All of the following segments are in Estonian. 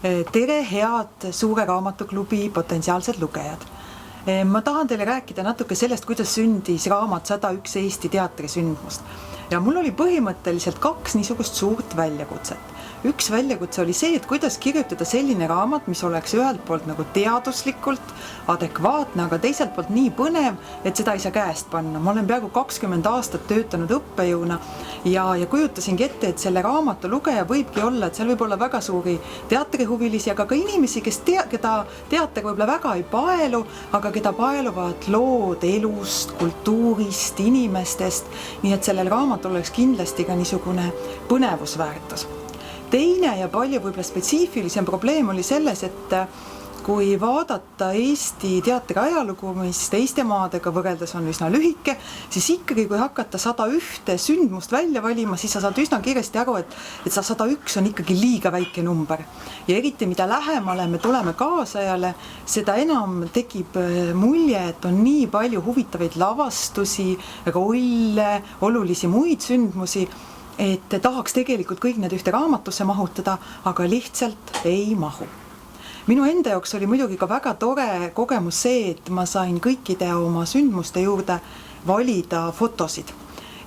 Tere, head Suure Raamatuklubi potentsiaalsed lugejad. Ma tahan teile rääkida natuke sellest, kuidas sündis raamat 101 Eesti teatrisündmust. Ja mul oli põhimõtteliselt kaks niisugust suurt väljakutset. Üks väljakutse oli see, et kuidas kirjutada selline raamat, mis oleks ühelt poolt nagu teaduslikult adekvaatne, aga teiselt poolt nii põnev, et seda ei saa käest panna. Ma olen peaaegu 20 aastat töötanud õppejõuna ja kujutasingi ette, et selle raamatu lugeja võibki olla, et seal võib olla väga suuri teatrihuvilisi, aga ka inimesi, keda teater võib-olla väga ei paelu, aga keda paeluvad lood elust, kultuurist, inimestest, nii et sellel raamatul oleks kindlasti ka niisugune põnevusväärtus. Teine ja palju võib-olla spetsiifilisem probleem oli selles, et kui vaadata Eesti teatri ajalugu, mis teiste maadega võrreldes on üsna lühike, siis ikkagi, kui hakata 101 sündmust välja valima, siis sa saad üsna kiiresti aru, et 101 on ikkagi liiga väike number. Ja eriti, mida lähemale me tuleme kaasajale, seda enam tekib mulje, et on nii palju huvitavaid lavastusi, rolle, olulisi muid sündmusi, et tahaks tegelikult kõik need ühte raamatusse mahutada, aga lihtsalt ei mahu. Minu enda jaoks oli muidugi ka väga tore kogemus see, et ma sain kõikide oma sündmuste juurde valida fotosid.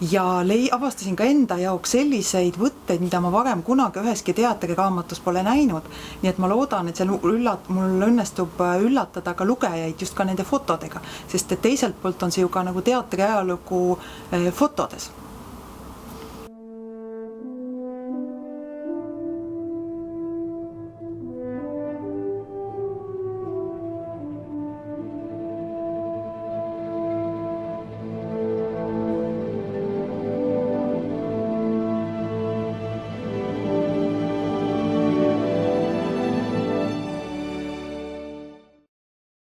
Ja avastasin ka enda jaoks selliseid võtteid, mida ma varem kunagi üheski teatriraamatus pole näinud. Nii et ma loodan, et mul õnnestub üllatada ka lugejaid just ka nende fotodega, sest et teiselt poolt on see ju ka nagu teatri ajalugu fotodes.